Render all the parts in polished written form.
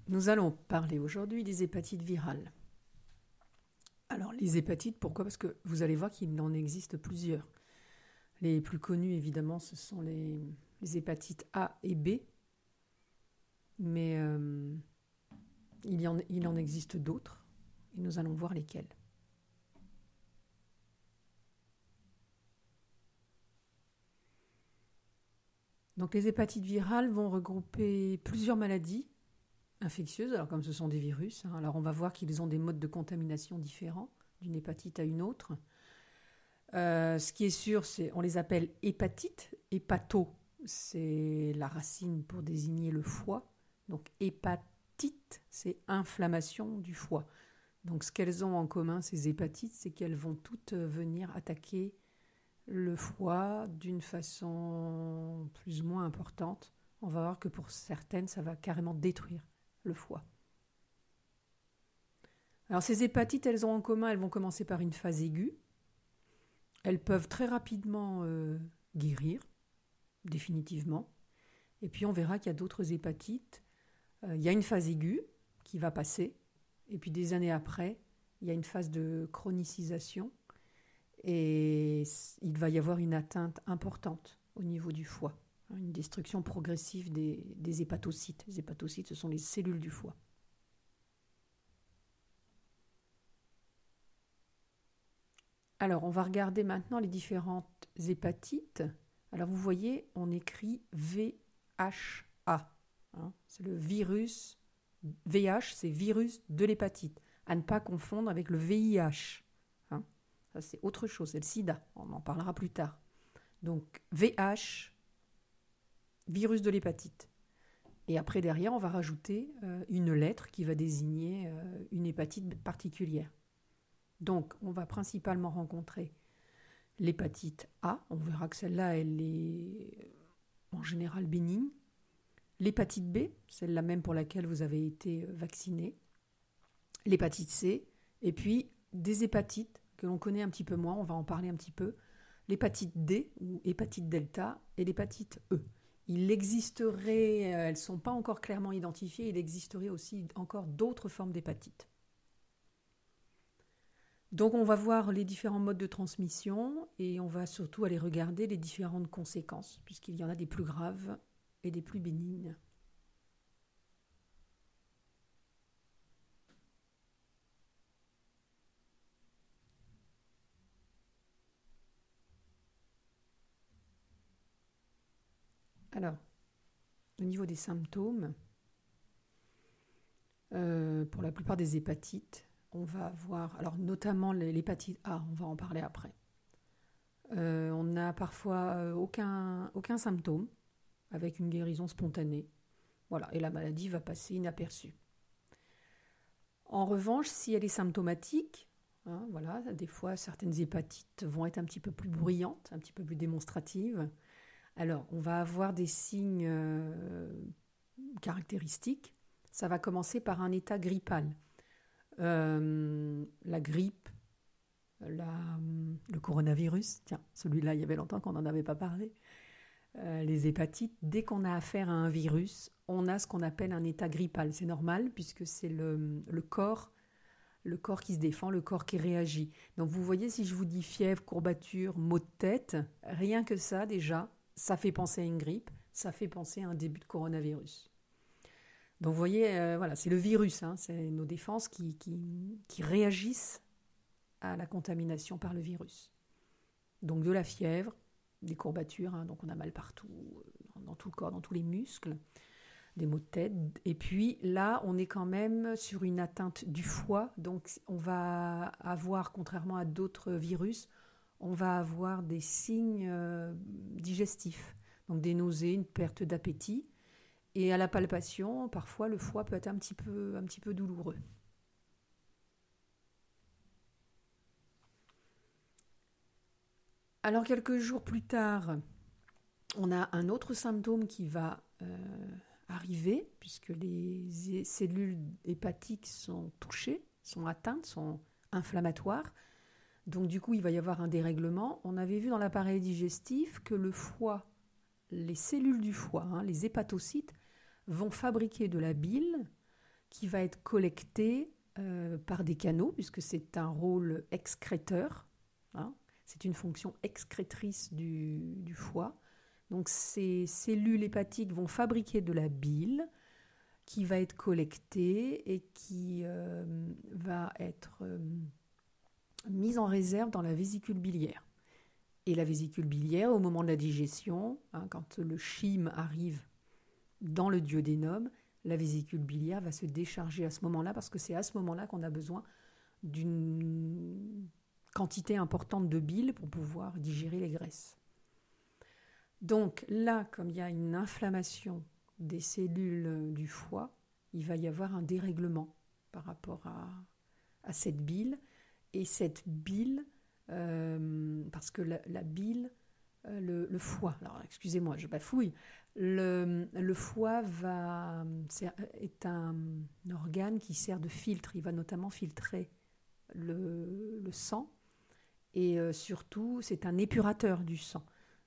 Nous allons parler aujourd'hui des hépatites virales. Alors, les hépatites, pourquoi? Parce que vous allez voir qu'il en existe plusieurs. Les plus connus, évidemment, ce sont les hépatites A et B, mais il en existe d'autres, et nous allons voir lesquelles. Donc, les hépatites virales vont regrouper plusieurs maladies infectieuses, alors comme ce sont des virus. Alors, on va voir qu'ils ont des modes de contamination différents d'une hépatite à une autre. Ce qui est sûr, on les appelle hépatites. Hépato, c'est la racine pour désigner le foie. Donc hépatite, c'est inflammation du foie. Donc ce qu'elles ont en commun, ces hépatites, c'est qu'elles vont toutes venir attaquer le foie d'une façon plus ou moins importante. On va voir que pour certaines, ça va carrément détruire le foie. Alors ces hépatites, elles ont en commun, elles vont commencer par une phase aiguë. Elles peuvent très rapidement guérir, définitivement. Et puis on verra qu'il y a d'autres hépatites. Il y a une phase aiguë qui va passer. Et puis des années après, il y a une phase de chronicisation. Et il va y avoir une atteinte importante au niveau du foie. Une destruction progressive des hépatocytes. Les hépatocytes, ce sont les cellules du foie. Alors, on va regarder maintenant les différentes hépatites. Alors, vous voyez, on écrit VHA. C'est le virus. VH, c'est virus de l'hépatite. À ne pas confondre avec le VIH. Ça, c'est autre chose, c'est le sida. On en parlera plus tard. Donc, VH, virus de l'hépatite. Et après, derrière, on va rajouter une lettre qui va désigner une hépatite particulière. Donc, on va principalement rencontrer l'hépatite A. On verra que celle-là, elle est en général bénigne. L'hépatite B, celle-là même pour laquelle vous avez été vacciné. L'hépatite C. Et puis, des hépatites que l'on connaît un petit peu moins, on va en parler un petit peu. L'hépatite D ou hépatite delta et l'hépatite E. Il existerait, elles ne sont pas encore clairement identifiées, il existerait aussi encore d'autres formes d'hépatite. Donc on va voir les différents modes de transmission et on va surtout aller regarder les différentes conséquences, puisqu'il y en a des plus graves et des plus bénignes. Alors, au niveau des symptômes, pour la plupart des hépatites, on va avoir, alors notamment l'hépatite A, on va en parler après. On n'a parfois aucun symptôme, avec une guérison spontanée. Voilà, et la maladie va passer inaperçue. En revanche, si elle est symptomatique, voilà, des fois certaines hépatites vont être un petit peu plus bruyantes, un petit peu plus démonstratives. Alors, on va avoir des signes caractéristiques. Ça va commencer par un état grippal. La grippe, le coronavirus, tiens, celui-là, il y avait longtemps qu'on n'en avait pas parlé. Les hépatites, dès qu'on a affaire à un virus, on a ce qu'on appelle un état grippal. C'est normal puisque c'est le corps qui se défend, le corps qui réagit. Donc vous voyez, si je vous dis fièvre, courbature, maux de tête, rien que ça déjà, ça fait penser à une grippe, ça fait penser à un début de coronavirus. Donc vous voyez, voilà, c'est le virus, c'est nos défenses qui réagissent à la contamination par le virus. Donc de la fièvre, des courbatures, donc on a mal partout, dans tout le corps, dans tous les muscles, des maux de tête. Et puis là, on est quand même sur une atteinte du foie, donc on va avoir, contrairement à d'autres virus, on va avoir des signes digestifs, donc des nausées, une perte d'appétit. Et à la palpation, parfois, le foie peut être un petit peu douloureux. Alors, quelques jours plus tard, on a un autre symptôme qui va arriver, puisque les cellules hépatiques sont touchées, sont atteintes, sont inflammatoires. Donc, du coup, il va y avoir un dérèglement. On avait vu dans l'appareil digestif que le foie, les cellules du foie, les hépatocytes, vont fabriquer de la bile qui va être collecté par des canaux, puisque c'est un rôle excréteur, hein. C'est une fonction excrétrice du foie. Donc ces cellules hépatiques vont fabriquer de la bile qui va être collectée et qui va être mise en réserve dans la vésicule biliaire. Et la vésicule biliaire, au moment de la digestion, hein, quand le chyme arrive dans le duodénum, la vésicule biliaire va se décharger à ce moment-là, parce que c'est à ce moment-là qu'on a besoin d'une quantité importante de bile pour pouvoir digérer les graisses. Donc là, comme il y a une inflammation des cellules du foie, il va y avoir un dérèglement par rapport à cette bile. Et cette bile, parce que la bile, le foie, alors excusez-moi, je bafouille, le foie est un organe qui sert de filtre. Il va notamment filtrer le sang et surtout, c'est un épurateur du sang.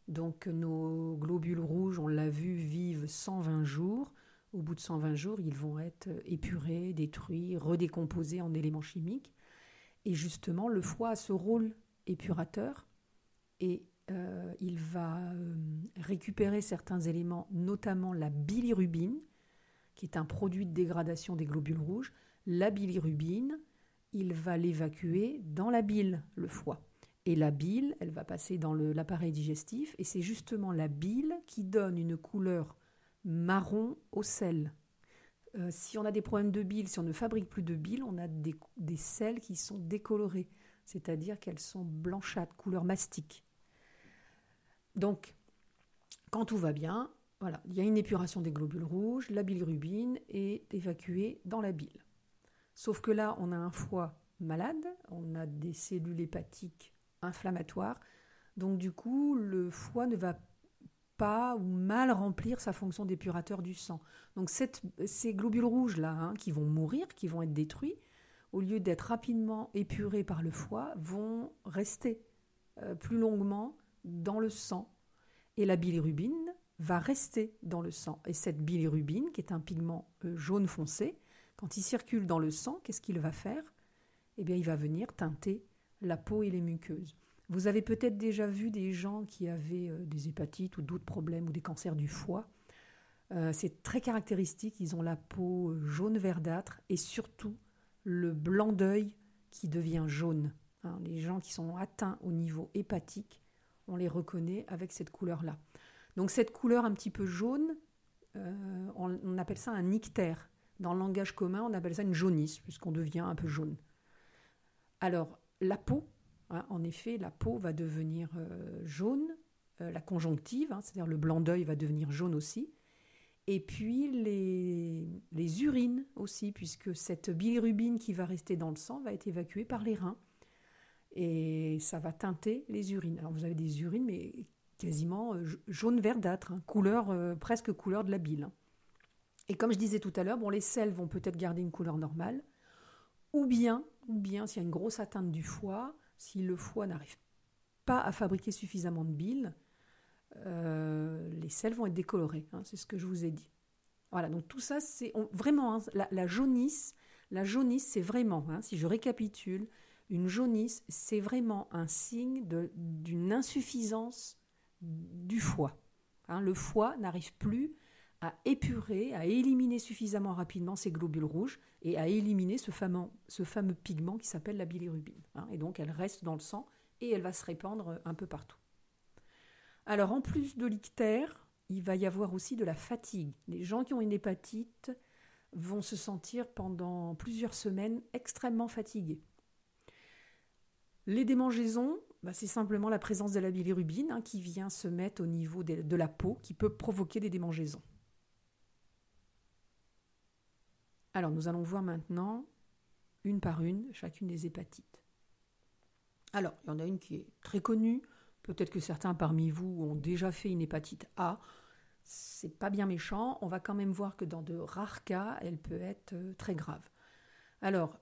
Donc nos globules rouges, on l'a vu, vivent 120 jours. Au bout de 120 jours, ils vont être épurés, détruits, redécomposés en éléments chimiques. Et justement, le foie a ce rôle épurateur et il va récupérer certains éléments, notamment la bilirubine, qui est un produit de dégradation des globules rouges. La bilirubine, il va l'évacuer dans la bile, le foie. Et la bile, elle va passer dans l'appareil digestif et c'est justement la bile qui donne une couleur marron au sel. Si on a des problèmes de bile, si on ne fabrique plus de bile, on a des selles qui sont décolorées, c'est-à-dire qu'elles sont blanchâtres, couleur mastic. Donc, quand tout va bien, voilà, il y a une épuration des globules rouges, la bilirubine est évacuée dans la bile. Sauf que là, on a un foie malade, on a des cellules hépatiques inflammatoires, donc du coup, le foie ne va pas ou mal remplir sa fonction d'épurateur du sang. Donc ces globules rouges-là, hein, qui vont mourir, qui vont être détruits, au lieu d'être rapidement épurés par le foie, vont rester plus longuement dans le sang. Et la bilirubine va rester dans le sang. Et cette bilirubine, qui est un pigment jaune foncé, quand il circule dans le sang, qu'est-ce qu'il va faire ? Eh bien, il va venir teinter la peau et les muqueuses. Vous avez peut-être déjà vu des gens qui avaient des hépatites ou d'autres problèmes ou des cancers du foie. C'est très caractéristique, ils ont la peau jaune verdâtre et surtout le blanc d'œil qui devient jaune. Hein, les gens qui sont atteints au niveau hépatique, on les reconnaît avec cette couleur-là. Donc cette couleur un petit peu jaune, on appelle ça un ictère. Dans le langage commun, on appelle ça une jaunisse, puisqu'on devient un peu jaune. Alors, la peau, hein, en effet, la peau va devenir jaune, la conjonctive, hein, c'est-à-dire le blanc d'œil va devenir jaune aussi, et puis les urines aussi, puisque cette bilirubine qui va rester dans le sang va être évacuée par les reins, et ça va teinter les urines. Alors vous avez des urines, mais quasiment jaune verdâtre, hein, couleur, presque couleur de la bile. Hein. Et comme je disais tout à l'heure, bon, les selles vont peut-être garder une couleur normale, ou bien s'il y a une grosse atteinte du foie, si le foie n'arrive pas à fabriquer suffisamment de bile, les selles vont être décolorées, hein, c'est ce que je vous ai dit. Voilà, donc tout ça, c'est vraiment, hein, la jaunisse, c'est vraiment, hein, si je récapitule, une jaunisse, c'est vraiment un signe d'une insuffisance du foie. Hein, le foie n'arrive plus à épurer, à éliminer suffisamment rapidement ces globules rouges et à éliminer ce fameux pigment qui s'appelle la bilirubine. Hein, et donc elle reste dans le sang et elle va se répandre un peu partout. Alors en plus de l'ictère, il va y avoir aussi de la fatigue. Les gens qui ont une hépatite vont se sentir pendant plusieurs semaines extrêmement fatigués. Les démangeaisons, c'est simplement la présence de la bilirubine, hein, qui vient se mettre au niveau de la peau, qui peut provoquer des démangeaisons. Alors, nous allons voir maintenant, une par une, chacune des hépatites. Alors, il y en a une qui est très connue. Peut-être que certains parmi vous ont déjà fait une hépatite A. C'est pas bien méchant. On va quand même voir que dans de rares cas, elle peut être très grave. Alors,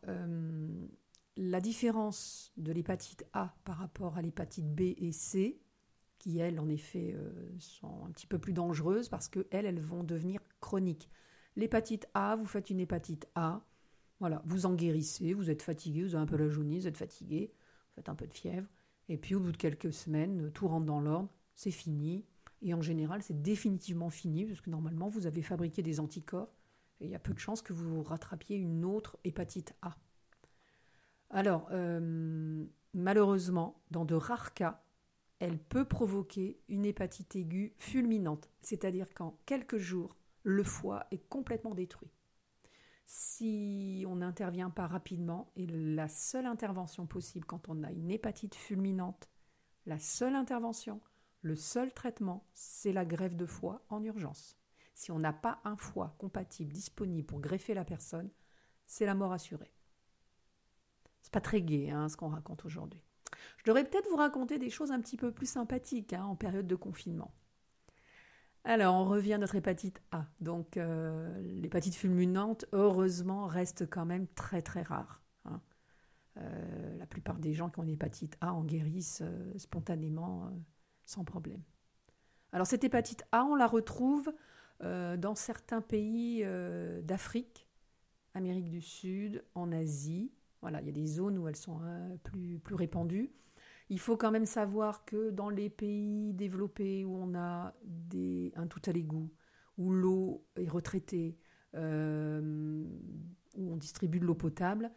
la différence de l'hépatite A par rapport à l'hépatite B et C, qui, elles, en effet, sont un petit peu plus dangereuses parce qu'elles vont devenir chroniques. L'hépatite A, vous faites une hépatite A. Voilà, vous en guérissez, vous êtes fatigué, vous avez un peu la jaunisse, vous êtes fatigué, vous faites un peu de fièvre. Et puis au bout de quelques semaines, tout rentre dans l'ordre, c'est fini. Et en général, c'est définitivement fini, parce que normalement, vous avez fabriqué des anticorps. Et il y a peu de chances que vous rattrapiez une autre hépatite A. Alors, malheureusement, dans de rares cas, elle peut provoquer une hépatite aiguë fulminante, c'est-à-dire qu'en quelques jours, le foie est complètement détruit. Si on n'intervient pas rapidement, et la seule intervention possible quand on a une hépatite fulminante, la seule intervention, le seul traitement, c'est la greffe de foie en urgence. Si on n'a pas un foie compatible, disponible pour greffer la personne, c'est la mort assurée. C'est pas très gai ce qu'on raconte aujourd'hui. Je devrais peut-être vous raconter des choses un petit peu plus sympathiques en période de confinement. Alors, on revient à notre hépatite A. Donc, l'hépatite fulminante, heureusement, reste quand même très très rare. La plupart des gens qui ont une hépatite A en guérissent spontanément, sans problème. Alors, cette hépatite A, on la retrouve dans certains pays d'Afrique, Amérique du Sud, en Asie. Voilà, il y a des zones où elles sont plus répandues. Il faut quand même savoir que dans les pays développés où on a un tout à l'égout, où l'eau est retraitée, où on distribue de l'eau potable,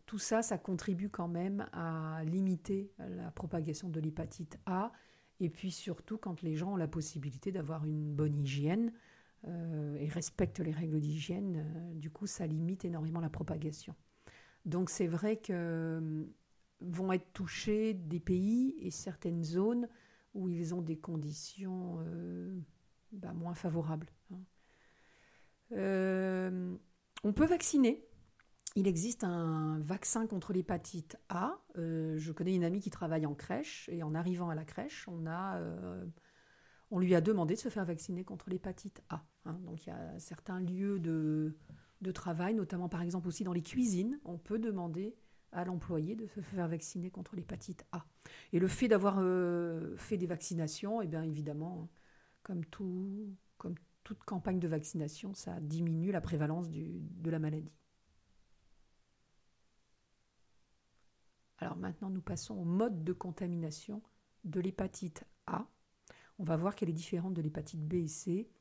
tout ça, ça contribue quand même à limiter la propagation de l'hépatite A. Et puis surtout, quand les gens ont la possibilité d'avoir une bonne hygiène et respectent les règles d'hygiène, du coup, ça limite énormément la propagation. Donc c'est vrai que vont être touchés des pays et certaines zones où ils ont des conditions moins favorables. On peut vacciner. Il existe un vaccin contre l'hépatite A. Je connais une amie qui travaille en crèche et en arrivant à la crèche, on lui a demandé de se faire vacciner contre l'hépatite A. Donc il y a certains lieux de travail, notamment par exemple aussi dans les cuisines, on peut demander à l'employé de se faire vacciner contre l'hépatite A. Et le fait d'avoir fait des vaccinations, eh bien évidemment, comme toute campagne de vaccination, ça diminue la prévalence de la maladie. Alors maintenant, nous passons au mode de contamination de l'hépatite A. On va voir qu'elle est différente de l'hépatite B et C.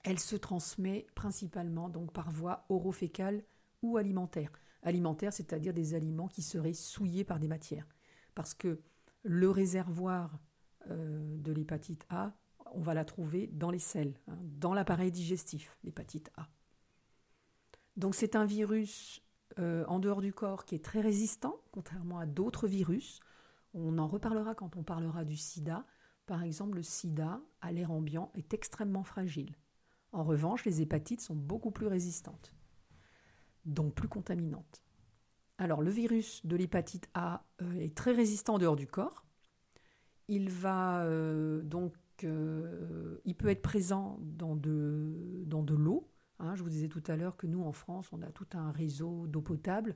Elle se transmet principalement donc par voie orofécale ou alimentaire. Alimentaire, c'est-à-dire des aliments qui seraient souillés par des matières. Parce que le réservoir de l'hépatite A, on va la trouver dans les selles, dans l'appareil digestif, l'hépatite A. Donc c'est un virus en dehors du corps qui est très résistant, contrairement à d'autres virus. On en reparlera quand on parlera du sida. Par exemple, le sida, à l'air ambiant, est extrêmement fragile. En revanche, les hépatites sont beaucoup plus résistantes, donc plus contaminantes. Alors, le virus de l'hépatite A est très résistant en dehors du corps. Il peut être présent dans de l'eau. Je vous disais tout à l'heure que nous, en France, on a tout un réseau d'eau potable.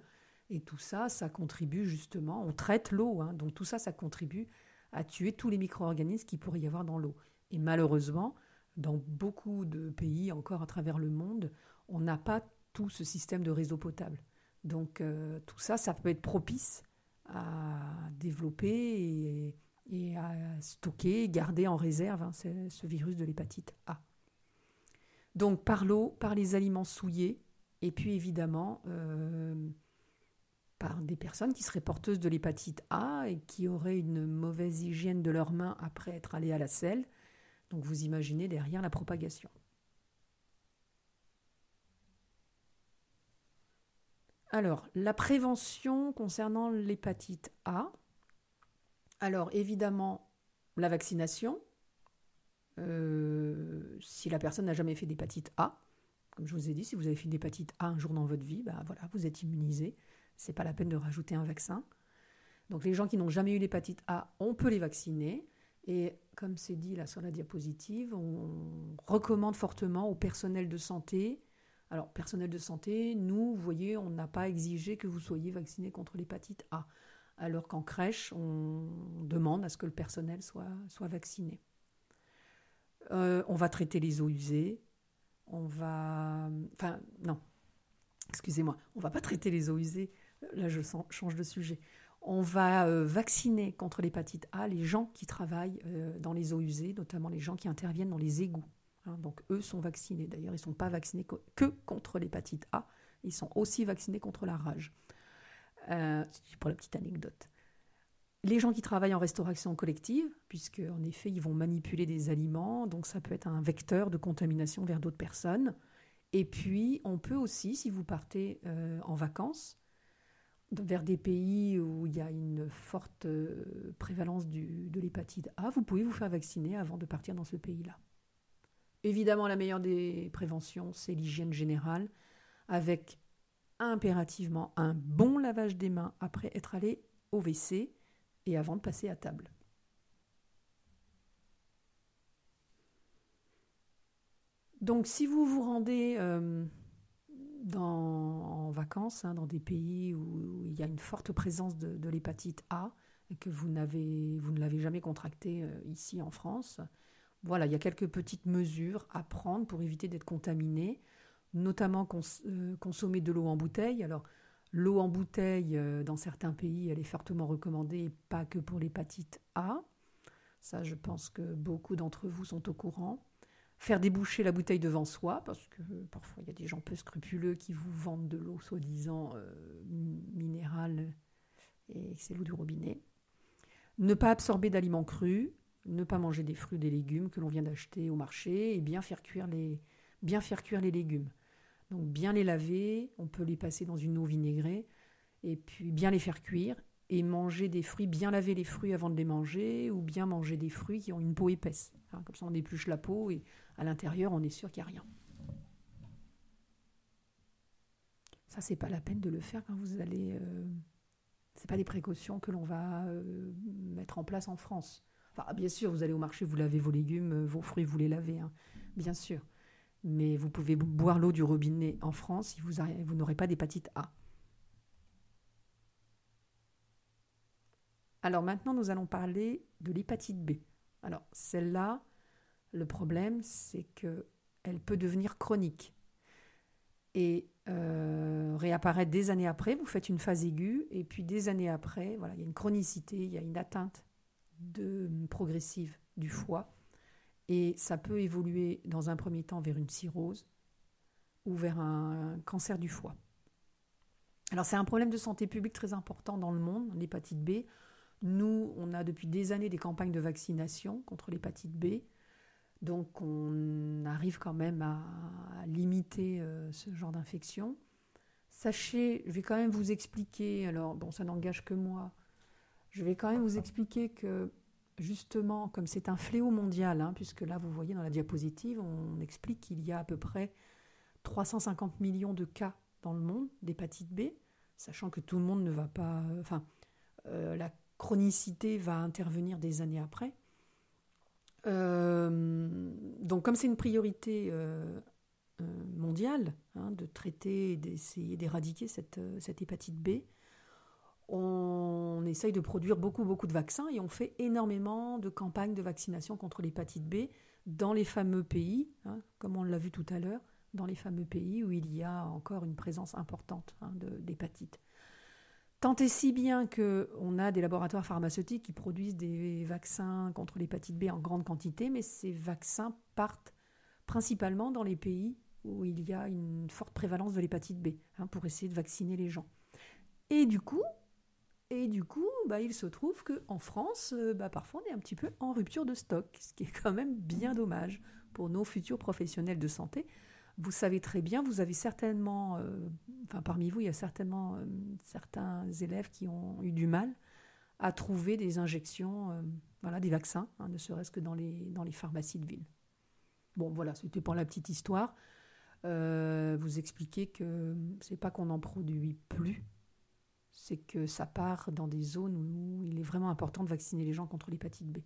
Et tout ça, ça contribue justement, on traite l'eau. Donc tout ça, ça contribue à tuer tous les micro-organismes qu'il pourrait y avoir dans l'eau. Et malheureusement, dans beaucoup de pays encore à travers le monde, on n'a pas tout ce système de réseau potable. Donc tout ça, ça peut être propice à développer et à stocker, garder en réserve ce virus de l'hépatite A. Donc par l'eau, par les aliments souillés, et puis évidemment par des personnes qui seraient porteuses de l'hépatite A et qui auraient une mauvaise hygiène de leurs mains après être allées à la selle. Donc vous imaginez derrière la propagation. Alors, la prévention concernant l'hépatite A. Alors, évidemment, la vaccination. Si la personne n'a jamais fait d'hépatite A, comme je vous ai dit, si vous avez fait une hépatite A un jour dans votre vie, voilà, vous êtes immunisé. Ce n'est pas la peine de rajouter un vaccin. Donc, les gens qui n'ont jamais eu l'hépatite A, on peut les vacciner. Et comme c'est dit là sur la diapositive, on recommande fortement au personnel de santé. Alors, personnel de santé, nous, vous voyez, on n'a pas exigé que vous soyez vacciné contre l'hépatite A. Alors qu'en crèche, on demande à ce que le personnel soit vacciné. On va traiter les eaux usées. on va... Enfin, non, excusez-moi, on ne va pas traiter les eaux usées. Là, change de sujet. On va vacciner contre l'hépatite A les gens qui travaillent dans les eaux usées, notamment les gens qui interviennent dans les égouts. Hein, donc, eux sont vaccinés. D'ailleurs, ils ne sont pas vaccinés que contre l'hépatite A. Ils sont aussi vaccinés contre la rage. C'est pour la petite anecdote. Les gens qui travaillent en restauration collective, puisque en effet, ils vont manipuler des aliments, donc ça peut être un vecteur de contamination vers d'autres personnes. Et puis, on peut aussi, si vous partez en vacances, vers des pays où il y a une forte prévalence de l'hépatite A, vous pouvez vous faire vacciner avant de partir dans ce pays-là. Évidemment, la meilleure des préventions, c'est l'hygiène générale, avec impérativement un bon lavage des mains après être allé au WC et avant de passer à table. Donc, si vous vous rendez en vacances, dans des pays où il y a une forte présence de l'hépatite A et que vous ne l'avez jamais contractée ici en France, voilà, il y a quelques petites mesures à prendre pour éviter d'être contaminé, notamment consommer de l'eau en bouteille. Alors, l'eau en bouteille, dans certains pays, elle est fortement recommandée, pas que pour l'hépatite A. Ça, je pense que beaucoup d'entre vous sont au courant. Faire déboucher la bouteille devant soi, parce que parfois il y a des gens peu scrupuleux qui vous vendent de l'eau soi-disant minérale et c'est l'eau du robinet. Ne pas absorber d'aliments crus, ne pas manger des fruits, des légumes que l'on vient d'acheter au marché et bien faire cuire les légumes. Donc bien les laver, on peut les passer dans une eau vinaigrée et puis bien les faire cuire et manger des fruits, bien laver les fruits avant de les manger ou bien manger des fruits qui ont une peau épaisse. Hein, comme ça on épluche la peau et à l'intérieur on est sûr qu'il n'y a rien. Ça, c'est pas la peine de le faire quand vous allez... c'est pas des précautions que l'on va mettre en place en France. Enfin, bien sûr, vous allez au marché, vous lavez vos légumes, vos fruits, vous les lavez, hein, bien sûr. Mais vous pouvez boire l'eau du robinet en France si vous n'aurez pas d'hépatite A. Alors maintenant, nous allons parler de l'hépatite B. Alors celle-là, le problème, c'est qu'elle peut devenir chronique et réapparaître des années après. Vous faites une phase aiguë et puis des années après, voilà, il y a une chronicité, il y a une atteinte progressive du foie et ça peut évoluer dans un premier temps vers une cirrhose ou vers un cancer du foie. Alors c'est un problème de santé publique très important dans le monde, l'hépatite B. Nous, on a depuis des années des campagnes de vaccination contre l'hépatite B. Donc, on arrive quand même à limiter ce genre d'infection. Sachez, je vais quand même vous expliquer, alors bon, ça n'engage que moi, je vais quand même vous expliquer que, justement, comme c'est un fléau mondial, hein, puisque là, vous voyez dans la diapositive, on explique qu'il y a à peu près 350 millions de cas dans le monde d'hépatite B, sachant que tout le monde ne va pas... la chronicité va intervenir des années après. Donc, comme c'est une priorité mondiale, hein, de traiter et d'essayer d'éradiquer cette hépatite B, on essaye de produire beaucoup de vaccins et on fait énormément de campagnes de vaccination contre l'hépatite B dans les fameux pays, hein, comme on l'a vu tout à l'heure, dans les fameux pays où il y a encore une présence importante, hein, d'hépatite. Tant et si bien qu'on a des laboratoires pharmaceutiques qui produisent des vaccins contre l'hépatite B en grande quantité, mais ces vaccins partent principalement dans les pays où il y a une forte prévalence de l'hépatite B, hein, pour essayer de vacciner les gens. Et du coup, il se trouve qu'en France, parfois on est un petit peu en rupture de stock, ce qui est quand même bien dommage pour nos futurs professionnels de santé. Vous savez très bien, vous avez certainement, parmi vous, il y a certainement certains élèves qui ont eu du mal à trouver des injections, des vaccins, hein, ne serait-ce que dans les pharmacies de ville. Bon, voilà, c'était pour la petite histoire. Vous expliquer que c'est pas qu'on n'en produit plus, c'est que ça part dans des zones où il est vraiment important de vacciner les gens contre l'hépatite B.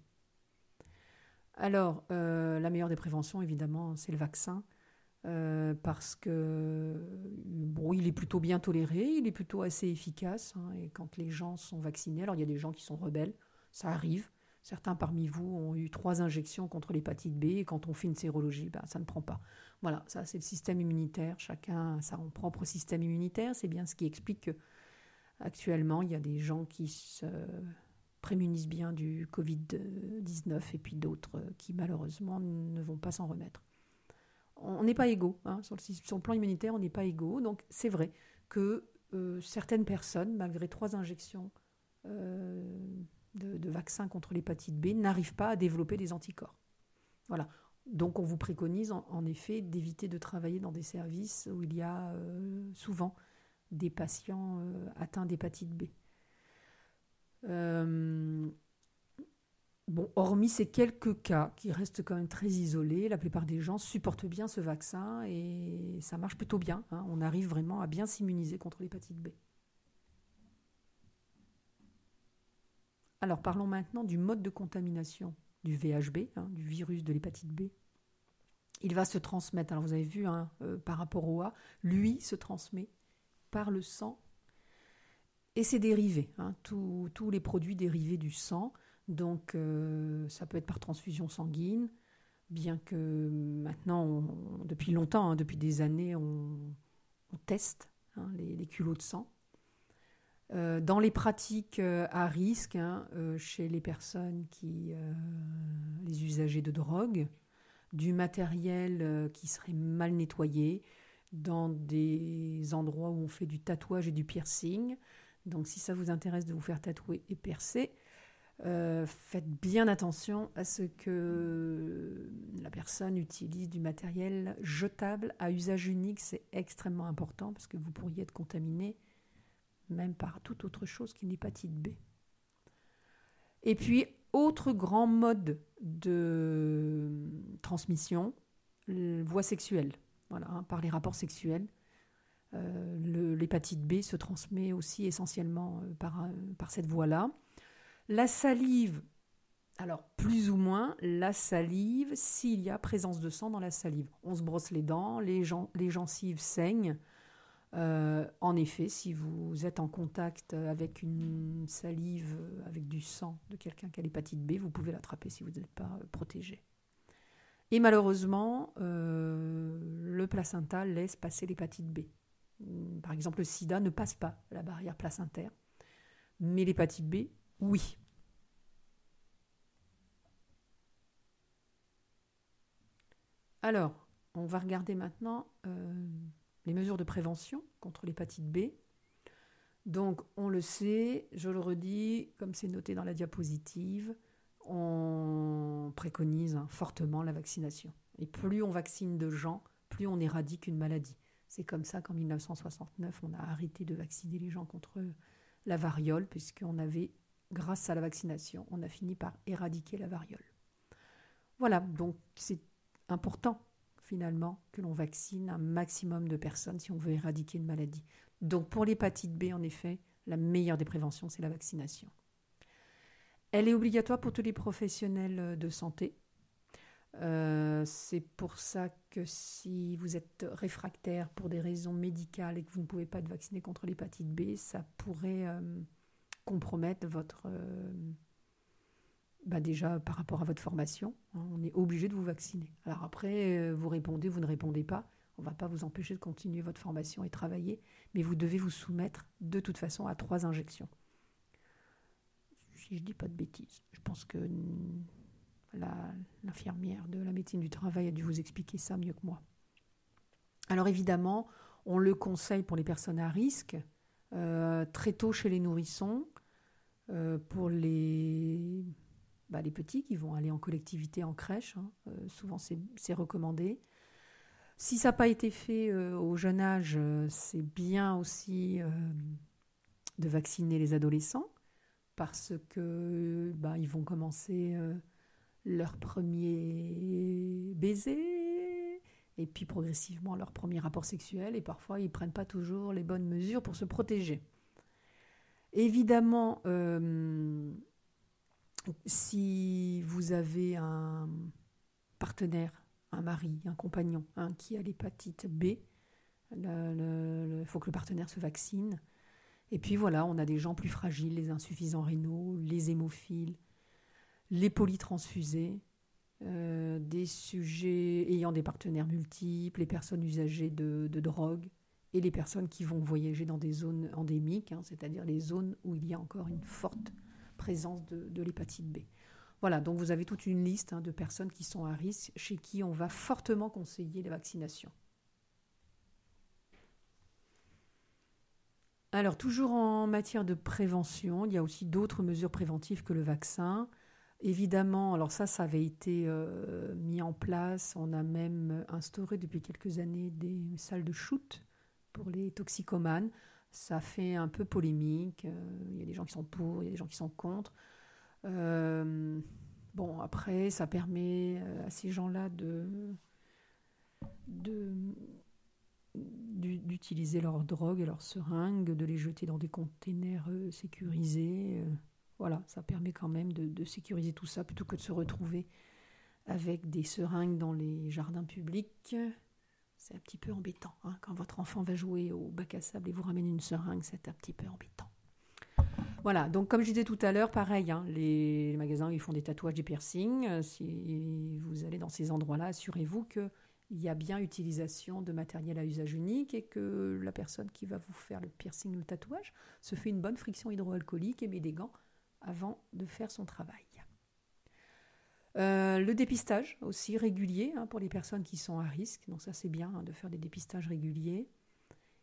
Alors, la meilleure des préventions, évidemment, c'est le vaccin. Parce que il est plutôt bien toléré, il est plutôt assez efficace, hein, et quand les gens sont vaccinés, alors il y a des gens qui sont rebelles, ça arrive, Certains parmi vous ont eu 3 injections contre l'hépatite B et quand on fait une sérologie, ça ne prend pas. Voilà, ça c'est le système immunitaire. Chacun a son propre système immunitaire. C'est bien ce qui explique que actuellement il y a des gens qui se prémunissent bien du Covid-19 et puis d'autres qui malheureusement ne vont pas s'en remettre. On n'est pas égaux. Sur le plan immunitaire, on n'est pas égaux. Donc c'est vrai que certaines personnes, malgré 3 injections de vaccins contre l'hépatite B, n'arrivent pas à développer des anticorps. Voilà. Donc on vous préconise en effet d'éviter de travailler dans des services où il y a souvent des patients atteints d'hépatite B. Hormis ces quelques cas qui restent quand même très isolés, la plupart des gens supportent bien ce vaccin et ça marche plutôt bien. On arrive vraiment à bien s'immuniser contre l'hépatite B. Alors parlons maintenant du mode de contamination du VHB, du virus de l'hépatite B. Il va se transmettre, alors vous avez vu par rapport au A, lui se transmet par le sang et ses dérivés, tous les produits dérivés du sang. Donc ça peut être par transfusion sanguine, bien que maintenant, depuis longtemps, depuis des années, on teste les culots de sang. Dans les pratiques à risque, chez les personnes les usagers de drogue, du matériel qui serait mal nettoyé, dans des endroits où on fait du tatouage et du piercing. Donc si ça vous intéresse de vous faire tatouer et percer, faites bien attention à ce que la personne utilise du matériel jetable à usage unique. C'est extrêmement important parce que vous pourriez être contaminé même par toute autre chose qu'une hépatite B. Et puis, autre grand mode de transmission, voie sexuelle, par les rapports sexuels. L'hépatite B se transmet aussi essentiellement par cette voie-là. La salive, alors plus ou moins, la salive, s'il y a présence de sang dans la salive. On se brosse les dents, les gencives saignent. En effet, si vous êtes en contact avec une salive, avec du sang de quelqu'un qui a l'hépatite B, vous pouvez l'attraper si vous n'êtes pas protégé. Et malheureusement, le placenta laisse passer l'hépatite B. Par exemple, le sida ne passe pas la barrière placentaire, mais l'hépatite B, oui. Alors, on va regarder maintenant les mesures de prévention contre l'hépatite B. Donc, on le sait, je le redis, comme c'est noté dans la diapositive, on préconise fortement la vaccination. Et plus on vaccine de gens, plus on éradique une maladie. C'est comme ça qu'en 1969, on a arrêté de vacciner les gens contre la variole, puisqu'on avait, grâce à la vaccination, on a fini par éradiquer la variole. Voilà, donc c'est important finalement que l'on vaccine un maximum de personnes si on veut éradiquer une maladie. Donc pour l'hépatite B, en effet, la meilleure des préventions, c'est la vaccination. Elle est obligatoire pour tous les professionnels de santé. C'est pour ça que si vous êtes réfractaire pour des raisons médicales et que vous ne pouvez pas être vacciné contre l'hépatite B, ça pourrait compromettre votre... déjà par rapport à votre formation, on est obligé de vous vacciner. Alors après, vous répondez, vous ne répondez pas, on ne va pas vous empêcher de continuer votre formation et travailler, mais vous devez vous soumettre de toute façon à 3 injections. Si je ne dis pas de bêtises, je pense que l'infirmière de la médecine du travail a dû vous expliquer ça mieux que moi. Alors évidemment, on le conseille pour les personnes à risque, très tôt chez les nourrissons, pour les petits qui vont aller en collectivité, en crèche, souvent c'est recommandé. Si ça n'a pas été fait au jeune âge, c'est bien aussi de vacciner les adolescents parce que ils vont commencer leur premier baiser et puis progressivement leur premier rapport sexuel et parfois ils ne prennent pas toujours les bonnes mesures pour se protéger. Évidemment, si vous avez un partenaire, un mari, un compagnon qui a l'hépatite B, il faut que le partenaire se vaccine. Et puis voilà, on a des gens plus fragiles, les insuffisants rénaux, les hémophiles, les polytransfusés, des sujets ayant des partenaires multiples, les personnes usagées de drogue et les personnes qui vont voyager dans des zones endémiques, c'est-à-dire les zones où il y a encore une forte présence de l'hépatite B. Voilà, donc vous avez toute une liste de personnes qui sont à risque, chez qui on va fortement conseiller la vaccination. Alors, toujours en matière de prévention, il y a aussi d'autres mesures préventives que le vaccin. Évidemment, alors ça avait été mis en place. On a même instauré depuis quelques années des salles de shoot pour les toxicomanes. Ça fait un peu polémique. Il y a des gens qui sont pour, il y a des gens qui sont contre. Bon, après, ça permet à ces gens-là d'utiliser leurs drogues et leurs seringues, de les jeter dans des containers sécurisés. Voilà, ça permet quand même de sécuriser tout ça plutôt que de se retrouver avec des seringues dans les jardins publics. C'est un petit peu embêtant. Quand votre enfant va jouer au bac à sable et vous ramène une seringue, c'est un petit peu embêtant. Voilà, donc comme je disais tout à l'heure, pareil, les magasins ils font des tatouages, des piercings. Si vous allez dans ces endroits-là, assurez-vous qu'il y a bien utilisation de matériel à usage unique et que la personne qui va vous faire le piercing ou le tatouage se fait une bonne friction hydroalcoolique et met des gants avant de faire son travail. Le dépistage aussi régulier pour les personnes qui sont à risque. Donc ça c'est bien de faire des dépistages réguliers.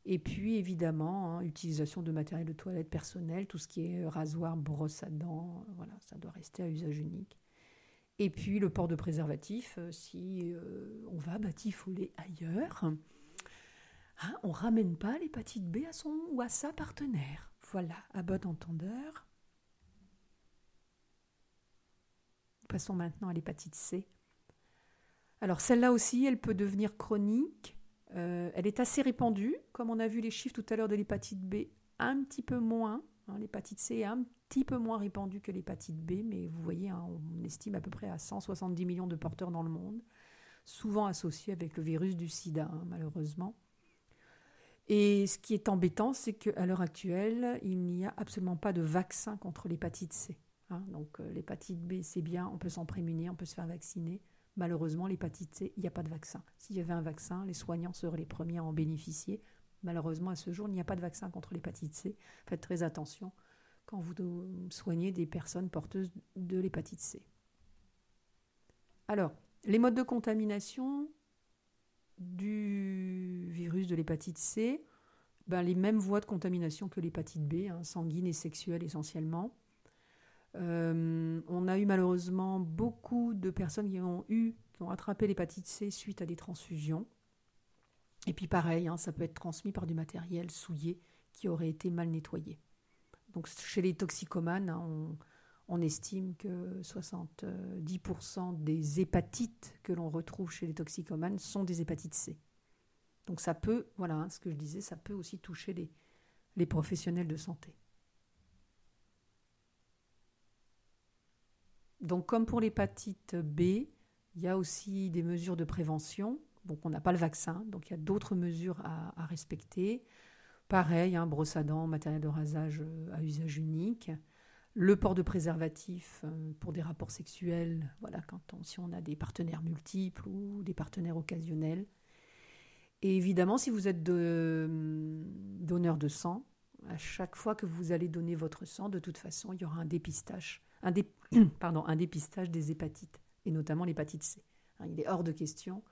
Et puis évidemment, utilisation de matériel de toilette personnel, tout ce qui est rasoir, brosse à dents, voilà, ça doit rester à usage unique. Et puis le port de préservatif, si on va batifoler ailleurs, on ne ramène pas l'hépatite B à son ou à sa partenaire. Voilà, à bon entendeur. Passons maintenant à l'hépatite C. Alors celle-là aussi, elle peut devenir chronique. Elle est assez répandue, comme on a vu les chiffres tout à l'heure de l'hépatite B, un petit peu moins. L'hépatite C est un petit peu moins répandue que l'hépatite B, mais vous voyez, on estime à peu près à 170 millions de porteurs dans le monde, souvent associés avec le virus du sida, malheureusement. Et ce qui est embêtant, c'est qu'à l'heure actuelle, il n'y a absolument pas de vaccin contre l'hépatite C. Donc l'hépatite B, c'est bien, on peut s'en prémunir, on peut se faire vacciner. Malheureusement, l'hépatite C, il n'y a pas de vaccin. S'il y avait un vaccin, les soignants seraient les premiers à en bénéficier. Malheureusement, à ce jour, il n'y a pas de vaccin contre l'hépatite C. Faites très attention quand vous soignez des personnes porteuses de l'hépatite C. Alors, les modes de contamination du virus de l'hépatite C, les mêmes voies de contamination que l'hépatite B, sanguine et sexuelle essentiellement. On a eu malheureusement beaucoup de personnes qui ont attrapé l'hépatite C suite à des transfusions. Et puis pareil, ça peut être transmis par du matériel souillé qui aurait été mal nettoyé. Donc chez les toxicomanes, on estime que 70% des hépatites que l'on retrouve chez les toxicomanes sont des hépatites C. Donc ça peut, voilà ce que je disais, ça peut aussi toucher les professionnels de santé. Donc, comme pour l'hépatite B, il y a aussi des mesures de prévention. Donc, on n'a pas le vaccin, donc il y a d'autres mesures à respecter. Pareil, brosse à dents, matériel de rasage à usage unique. Le port de préservatif pour des rapports sexuels, voilà, si on a des partenaires multiples ou des partenaires occasionnels. Et évidemment, si vous êtes donneur de sang, à chaque fois que vous allez donner votre sang, de toute façon, il y aura un dépistage. Un dépistage des hépatites, et notamment l'hépatite C. Il est hors de question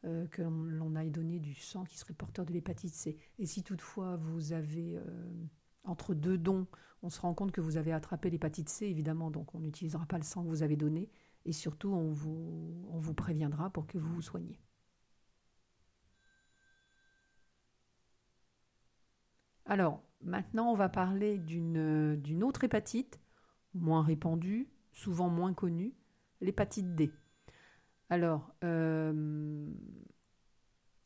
que l'on aille donner du sang qui serait porteur de l'hépatite C. Et si toutefois vous avez, entre deux dons, on se rend compte que vous avez attrapé l'hépatite C, évidemment, donc on n'utilisera pas le sang que vous avez donné, et surtout on vous préviendra pour que vous vous soigniez. Alors, maintenant on va parler d'une autre hépatite, moins répandue, souvent moins connue, l'hépatite D. Alors,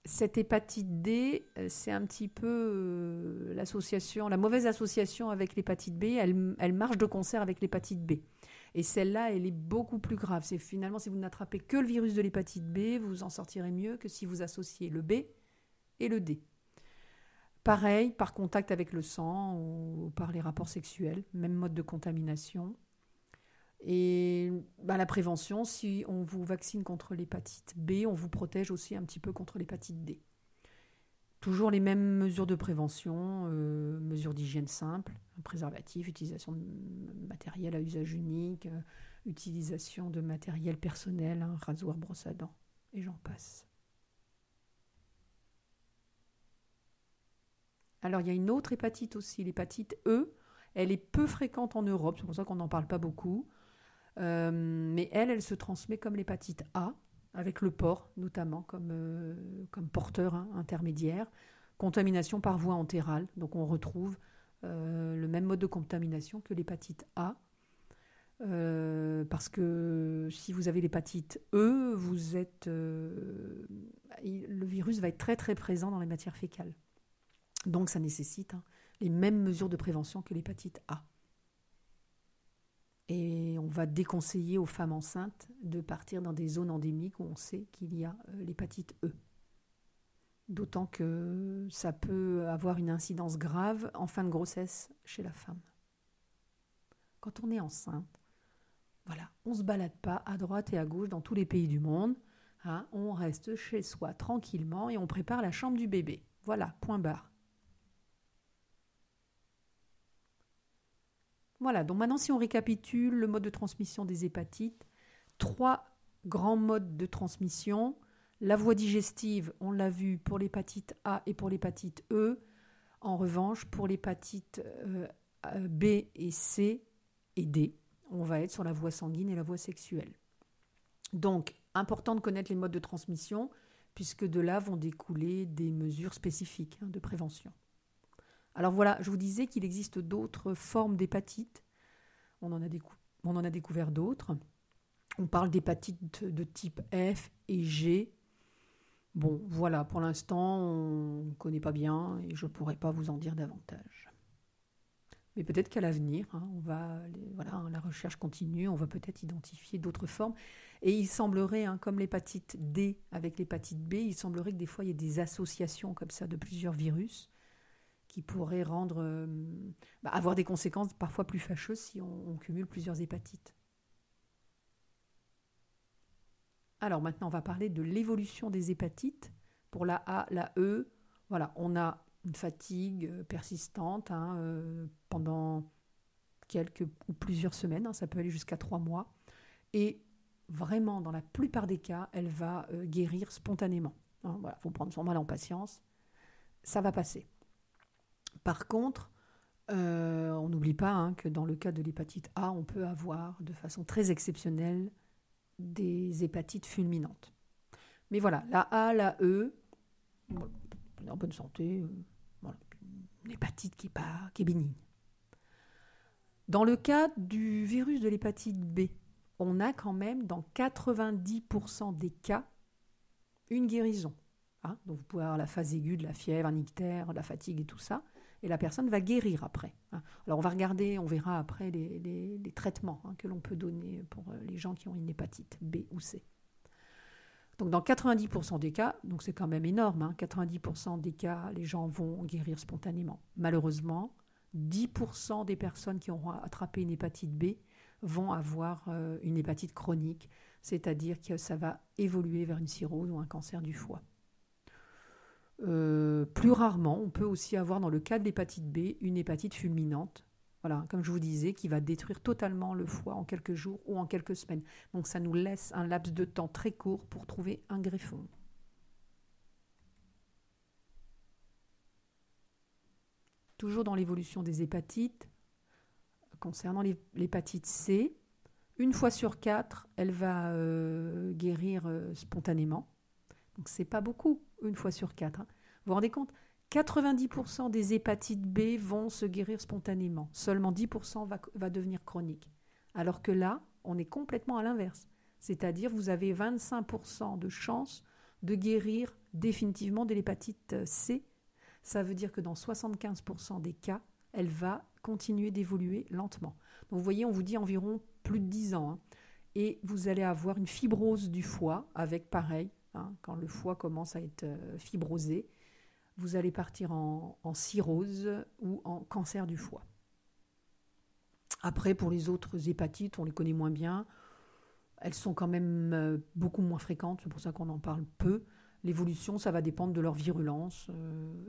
cette hépatite D, c'est un petit peu la mauvaise association avec l'hépatite B, elle marche de concert avec l'hépatite B. Et celle-là, elle est beaucoup plus grave. C'est finalement, si vous n'attrapez que le virus de l'hépatite B, vous en sortirez mieux que si vous associez le B et le D. Pareil, par contact avec le sang ou par les rapports sexuels, même mode de contamination. Et la prévention, si on vous vaccine contre l'hépatite B, on vous protège aussi un petit peu contre l'hépatite D. Toujours les mêmes mesures de prévention, mesures d'hygiène simples, préservatifs, utilisation de matériel à usage unique, utilisation de matériel personnel, rasoir, brosse à dents, et j'en passe. Alors il y a une autre hépatite aussi, l'hépatite E. Elle est peu fréquente en Europe, c'est pour ça qu'on n'en parle pas beaucoup. Mais elle se transmet comme l'hépatite A, avec le porc notamment comme porteur intermédiaire. Contamination par voie entérale, donc on retrouve le même mode de contamination que l'hépatite A. Parce que si vous avez l'hépatite E, le virus va être très très présent dans les matières fécales. Donc ça nécessite les mêmes mesures de prévention que l'hépatite A. Et on va déconseiller aux femmes enceintes de partir dans des zones endémiques où on sait qu'il y a l'hépatite E. D'autant que ça peut avoir une incidence grave en fin de grossesse chez la femme. Quand on est enceinte, voilà, on ne se balade pas à droite et à gauche dans tous les pays du monde. On reste chez soi tranquillement et on prépare la chambre du bébé. Voilà, point barre. Voilà, donc maintenant si on récapitule le mode de transmission des hépatites, 3 grands modes de transmission. La voie digestive, on l'a vu pour l'hépatite A et pour l'hépatite E. En revanche, pour l'hépatite B et C et D, on va être sur la voie sanguine et la voie sexuelle. Donc, important de connaître les modes de transmission, puisque de là vont découler des mesures spécifiques de prévention. Alors voilà, je vous disais qu'il existe d'autres formes d'hépatite. On en a découvert d'autres. On parle d'hépatite de type F et G. Bon, voilà, pour l'instant, on ne connaît pas bien et je ne pourrais pas vous en dire davantage. Mais peut-être qu'à l'avenir, la recherche continue, on va peut-être identifier d'autres formes. Et il semblerait, comme l'hépatite D avec l'hépatite B, il semblerait que des fois, il y ait des associations comme ça de plusieurs virus qui pourraient avoir des conséquences parfois plus fâcheuses si on cumule plusieurs hépatites. Alors maintenant, on va parler de l'évolution des hépatites. Pour la A, la E, voilà, on a une fatigue persistante pendant quelques ou plusieurs semaines, ça peut aller jusqu'à 3 mois. Et vraiment, dans la plupart des cas, elle va guérir spontanément. Voilà, faut prendre son mal en patience, ça va passer. Par contre, on n'oublie pas que dans le cas de l'hépatite A, on peut avoir de façon très exceptionnelle des hépatites fulminantes. Mais voilà, la A, la E, on est en bonne santé, une hépatite qui est bénigne. Dans le cas du virus de l'hépatite B, on a quand même dans 90% des cas une guérison. Donc vous pouvez avoir la phase aiguë de la fièvre, un ictère, de la fatigue et tout ça, et la personne va guérir après. Alors on verra après les traitements que l'on peut donner pour les gens qui ont une hépatite B ou C. Donc dans 90% des cas, donc c'est quand même énorme, 90% des cas, les gens vont guérir spontanément. Malheureusement, 10% des personnes qui auront attrapé une hépatite B vont avoir une hépatite chronique, c'est-à-dire que ça va évoluer vers une cirrhose ou un cancer du foie. Plus rarement, on peut aussi avoir dans le cas de l'hépatite B une hépatite fulminante, voilà, comme je vous disais, qui va détruire totalement le foie en quelques jours ou en quelques semaines. Donc ça nous laisse un laps de temps très court pour trouver un greffon. Toujours dans l'évolution des hépatites, concernant l'hépatite C, 1 fois sur 4, elle va guérir spontanément. Donc c'est pas beaucoup, 1 fois sur 4. Vous vous rendez compte ? 90% des hépatites B vont se guérir spontanément. Seulement 10% va devenir chronique. Alors que là, on est complètement à l'inverse. C'est-à-dire vous avez 25% de chances de guérir définitivement de l'hépatite C. Ça veut dire que dans 75% des cas, elle va continuer d'évoluer lentement. Donc vous voyez, on vous dit environ plus de 10 ans. Et vous allez avoir une fibrose du foie avec pareil, quand le foie commence à être fibrosé, vous allez partir en cirrhose ou en cancer du foie. Après, pour les autres hépatites, on les connaît moins bien. Elles sont quand même beaucoup moins fréquentes, c'est pour ça qu'on en parle peu. L'évolution, ça va dépendre de leur virulence.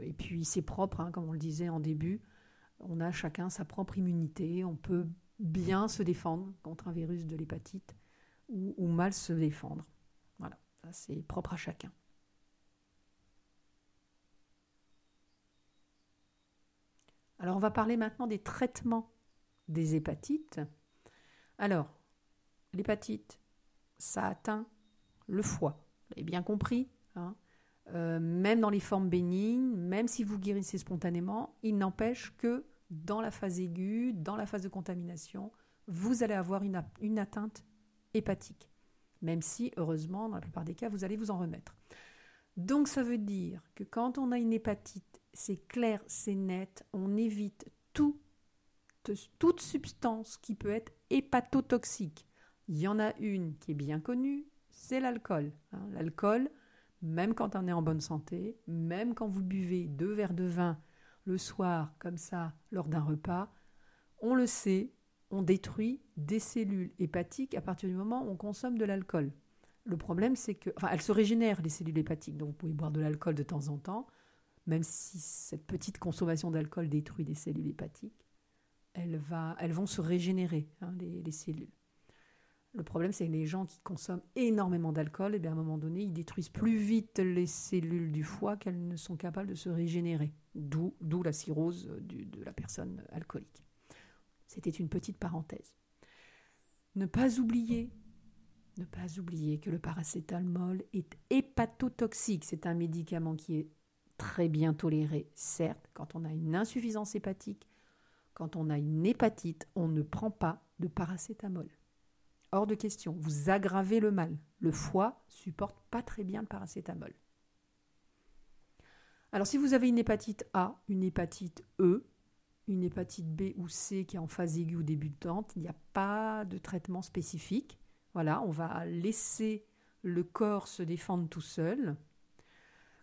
Et puis, c'est propre, hein, comme on le disait en début. On a chacun sa propre immunité. On peut bien se défendre contre un virus de l'hépatite ou mal se défendre. Voilà, ça c'est propre à chacun. Alors, on va parler maintenant des traitements des hépatites. Alors, l'hépatite, ça atteint le foie. Vous l'avez bien compris, hein. Même dans les formes bénignes, même si vous guérissez spontanément, il n'empêche que dans la phase aiguë, dans la phase de contamination, vous allez avoir une atteinte hépatique. Même si, heureusement, dans la plupart des cas, vous allez vous en remettre. Donc, ça veut dire que quand on a une hépatite, c'est clair, c'est net, on évite toute substance qui peut être hépatotoxique. Il y en a une qui est bien connue, c'est l'alcool. L'alcool, même quand on est en bonne santé, même quand vous buvez 2 verres de vin le soir, comme ça, lors d'un repas, on le sait, on détruit des cellules hépatiques à partir du moment où on consomme de l'alcool. Le problème, c'est que... Enfin, elles se régénèrent, les cellules hépatiques, donc vous pouvez boire de l'alcool de temps en temps, même si cette petite consommation d'alcool détruit des cellules hépatiques, elles vont se régénérer, hein, les cellules. Le problème, c'est que les gens qui consomment énormément d'alcool, à un moment donné, ils détruisent plus vite les cellules du foie qu'elles ne sont capables de se régénérer. D'où la cirrhose de la personne alcoolique. C'était une petite parenthèse. Ne pas oublier que le paracétamol est hépatotoxique. C'est un médicament qui est très bien toléré, certes. Quand on a une insuffisance hépatique, quand on a une hépatite, on ne prend pas de paracétamol. Hors de question, vous aggravez le mal. Le foie supporte pas très bien le paracétamol. Alors si vous avez une hépatite A, une hépatite E, une hépatite B ou C qui est en phase aiguë ou débutante, il n'y a pas de traitement spécifique. Voilà, on va laisser le corps se défendre tout seul.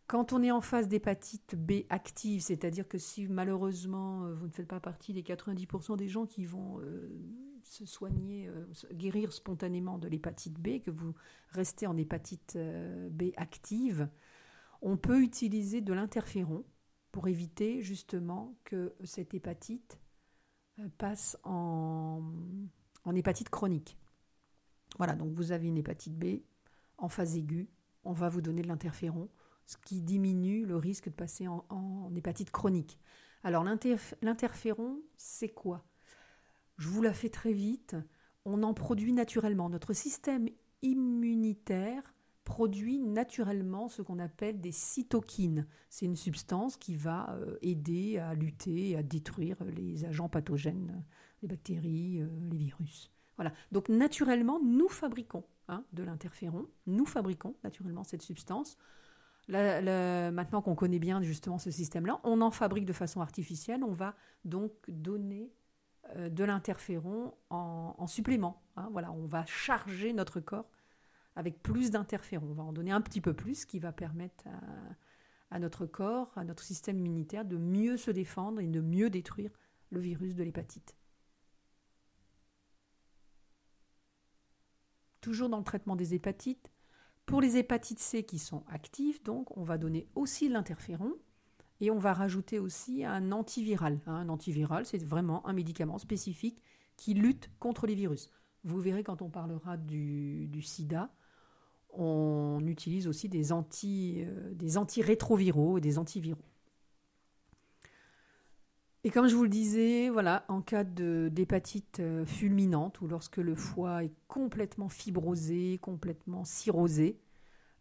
Quand on est en phase d'hépatite B active, c'est-à-dire que si malheureusement vous ne faites pas partie des 90% des gens qui vont se soigner, guérir spontanément de l'hépatite B, que vous restez en hépatite B active, on peut utiliser de l'interféron pour éviter justement que cette hépatite passe en hépatite chronique. Voilà, donc vous avez une hépatite B en phase aiguë, on va vous donner de l'interféron, ce qui diminue le risque de passer en hépatite chronique. Alors l'interféron, c'est quoi ? Je vous la fais très vite. On en produit naturellement. Notre système immunitaire produit naturellement ce qu'on appelle des cytokines. C'est une substance qui va aider à lutter et à détruire les agents pathogènes, les bactéries, les virus. Voilà. Donc naturellement, nous fabriquons de l'interféron. Nous fabriquons naturellement cette substance. Maintenant qu'on connaît bien justement ce système-là, on en fabrique de façon artificielle. On va donc donner de l'interféron en supplément. Voilà, on va charger notre corps avec plus d'interféron. On va en donner un petit peu plus, ce qui va permettre à notre corps, à notre système immunitaire de mieux se défendre et de mieux détruire le virus de l'hépatite. Toujours dans le traitement des hépatites, pour les hépatites C qui sont actives, donc, on va donner aussi l'interféron et on va rajouter aussi un antiviral. Un antiviral, c'est vraiment un médicament spécifique qui lutte contre les virus. Vous verrez quand on parlera du sida, on utilise aussi des antirétroviraux et des antiviraux. Et comme je vous le disais, voilà, en cas d'hépatite fulminante ou lorsque le foie est complètement fibrosé, complètement cirrhosé,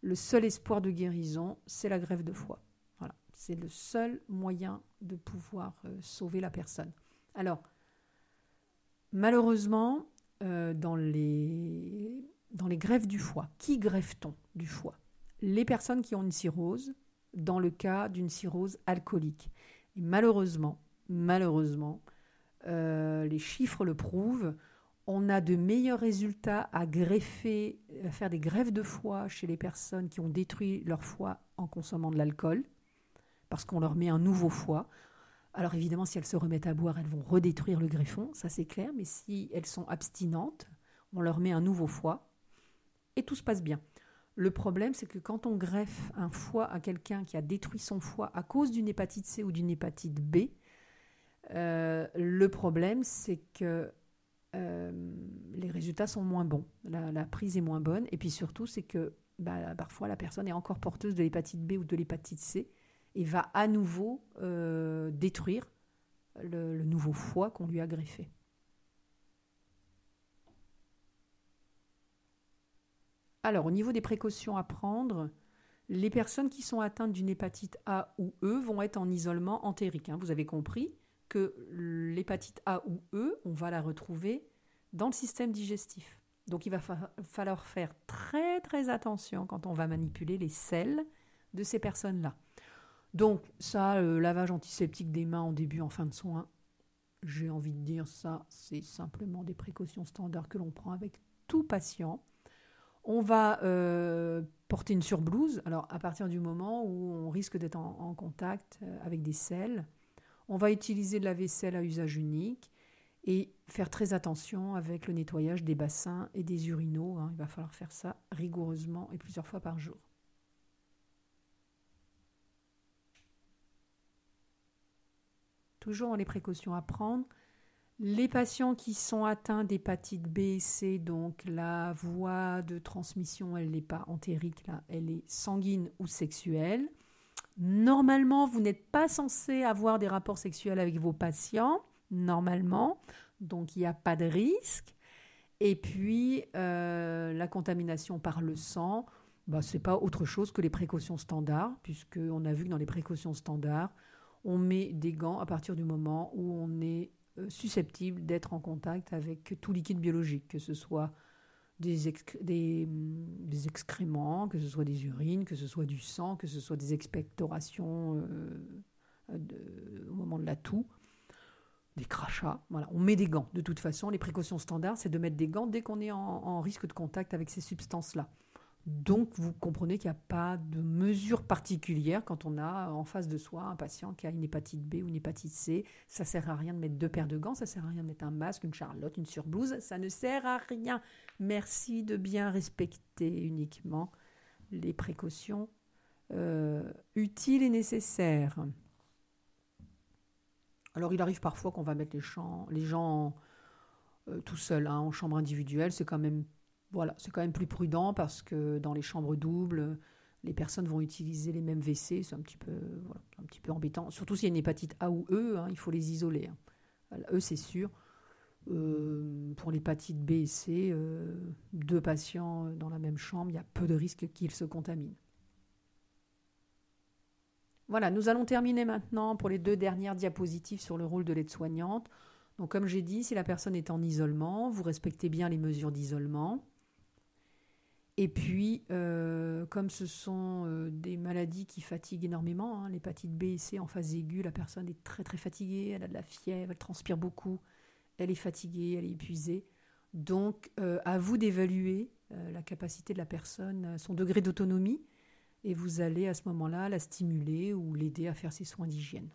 le seul espoir de guérison, c'est la greffe de foie. Voilà, c'est le seul moyen de pouvoir sauver la personne. Alors, malheureusement, dans les greffes du foie, qui greffe-t-on du foie ? Les personnes qui ont une cirrhose, dans le cas d'une cirrhose alcoolique. Et malheureusement, les chiffres le prouvent, on a de meilleurs résultats à faire des greffes de foie chez les personnes qui ont détruit leur foie en consommant de l'alcool, parce qu'on leur met un nouveau foie. Alors évidemment, si elles se remettent à boire, elles vont redétruire le greffon, ça c'est clair, mais si elles sont abstinentes, on leur met un nouveau foie et tout se passe bien. Le problème, c'est que quand on greffe un foie à quelqu'un qui a détruit son foie à cause d'une hépatite C ou d'une hépatite B, le problème, c'est que les résultats sont moins bons, la prise est moins bonne, et puis surtout, c'est que parfois la personne est encore porteuse de l'hépatite B ou de l'hépatite C et va à nouveau détruire le nouveau foie qu'on lui a greffé. Alors, au niveau des précautions à prendre, les personnes qui sont atteintes d'une hépatite A ou E vont être en isolement entérique. Vous avez compris que l'hépatite A ou E, on va la retrouver dans le système digestif. Donc, il va falloir faire très, très attention quand on va manipuler les selles de ces personnes-là. Donc, ça, le lavage antiseptique des mains en début, en fin de soins, j'ai envie de dire ça, c'est simplement des précautions standards que l'on prend avec tout patient. On va porter une surblouse. Alors, à partir du moment où on risque d'être en contact avec des selles, on va utiliser de la vaisselle à usage unique et faire très attention avec le nettoyage des bassins et des urinaux. Il va falloir faire ça rigoureusement et plusieurs fois par jour. Toujours dans les précautions à prendre. Les patients qui sont atteints d'hépatite B et C, donc la voie de transmission, elle n'est pas entérique, là, elle est sanguine ou sexuelle. Normalement, vous n'êtes pas censé avoir des rapports sexuels avec vos patients, normalement, donc il n'y a pas de risque. Et puis, la contamination par le sang, ce n'est pas autre chose que les précautions standards, puisqu'on a vu que dans les précautions standards, on met des gants à partir du moment où on est susceptible d'être en contact avec tout liquide biologique, que ce soit des excréments, que ce soit des urines, que ce soit du sang, que ce soit des expectorations au moment de la toux, des crachats. Voilà, on met des gants. De toute façon, les précautions standards, c'est de mettre des gants dès qu'on est en risque de contact avec ces substances-là. Donc, vous comprenez qu'il n'y a pas de mesure particulière quand on a en face de soi un patient qui a une hépatite B ou une hépatite C. Ça ne sert à rien de mettre 2 paires de gants, ça ne sert à rien de mettre un masque, une charlotte, une surblouse. Ça ne sert à rien. Merci de bien respecter uniquement les précautions utiles et nécessaires. Alors, il arrive parfois qu'on va mettre les gens tout seuls, en chambre individuelle. C'est quand même plus prudent parce que dans les chambres doubles, les personnes vont utiliser les mêmes WC. C'est un petit peu embêtant. Surtout s'il y a une hépatite A ou E, il faut les isoler. E, c'est sûr. Pour l'hépatite B et C, 2 patients dans la même chambre, il y a peu de risques qu'ils se contaminent. Voilà, nous allons terminer maintenant pour les 2 dernières diapositives sur le rôle de l'aide-soignante. Donc, comme j'ai dit, si la personne est en isolement, vous respectez bien les mesures d'isolement. Et puis, comme ce sont des maladies qui fatiguent énormément, l'hépatite B et C en phase aiguë, la personne est très très fatiguée, elle a de la fièvre, elle transpire beaucoup, elle est fatiguée, elle est épuisée. Donc, à vous d'évaluer la capacité de la personne, son degré d'autonomie, et vous allez à ce moment-là la stimuler ou l'aider à faire ses soins d'hygiène.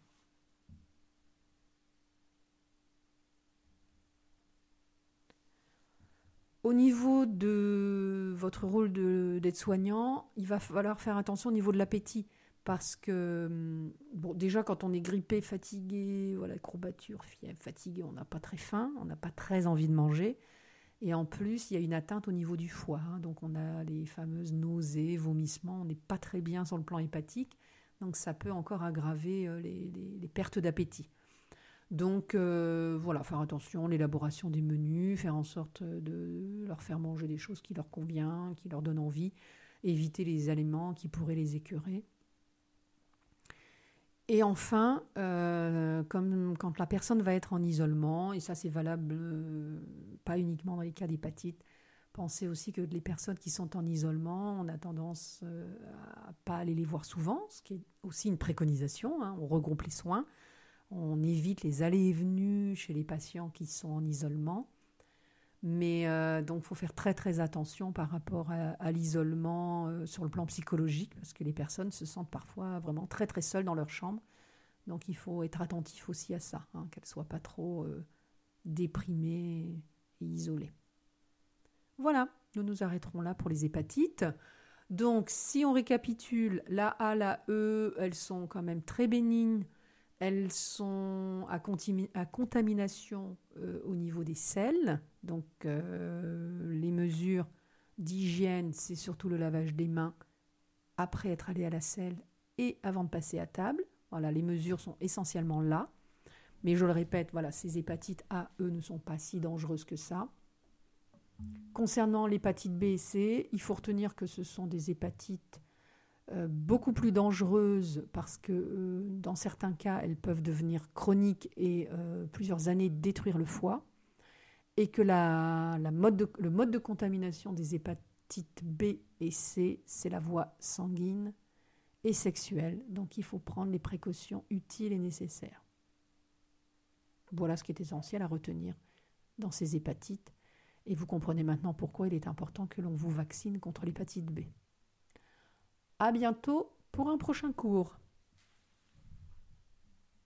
Au niveau de votre rôle d'aide-soignant, il va falloir faire attention au niveau de l'appétit. Parce que, déjà, quand on est grippé, fatigué, courbature, fièvre, fatigué, on n'a pas très faim, on n'a pas très envie de manger. Et en plus, il y a une atteinte au niveau du foie. Donc, on a les fameuses nausées, vomissements. On n'est pas très bien sur le plan hépatique. Donc, ça peut encore aggraver les pertes d'appétit. Donc, faire attention, l'élaboration des menus, faire en sorte de leur faire manger des choses qui leur conviennent, qui leur donnent envie, éviter les aliments qui pourraient les écœurer. Et enfin, comme quand la personne va être en isolement, et ça c'est valable pas uniquement dans les cas d'hépatite, pensez aussi que les personnes qui sont en isolement, on a tendance à ne pas aller les voir souvent, ce qui est aussi une préconisation, on regroupe les soins. On évite les allées et venues chez les patients qui sont en isolement. Mais donc, il faut faire très, très attention par rapport à l'isolement sur le plan psychologique, parce que les personnes se sentent parfois vraiment très, très seules dans leur chambre. Donc il faut être attentif aussi à ça, hein, qu'elle ne soit pas trop déprimée et isolée. Voilà, nous nous arrêterons là pour les hépatites. Donc si on récapitule, la A, la E, elles sont quand même très bénignes. Elles sont à contamination au niveau des selles. Donc les mesures d'hygiène, c'est surtout le lavage des mains après être allé à la selle et avant de passer à table. Voilà, les mesures sont essentiellement là. Mais je le répète, voilà, ces hépatites A, E ne sont pas si dangereuses que ça. Concernant l'hépatite B et C, il faut retenir que ce sont des hépatites beaucoup plus dangereuses parce que dans certains cas, elles peuvent devenir chroniques et plusieurs années détruire le foie. Et que le mode de contamination des hépatites B et C, c'est la voie sanguine et sexuelle. Donc il faut prendre les précautions utiles et nécessaires. Voilà ce qui est essentiel à retenir dans ces hépatites. Et vous comprenez maintenant pourquoi il est important que l'on vous vaccine contre l'hépatite B. À bientôt pour un prochain cours.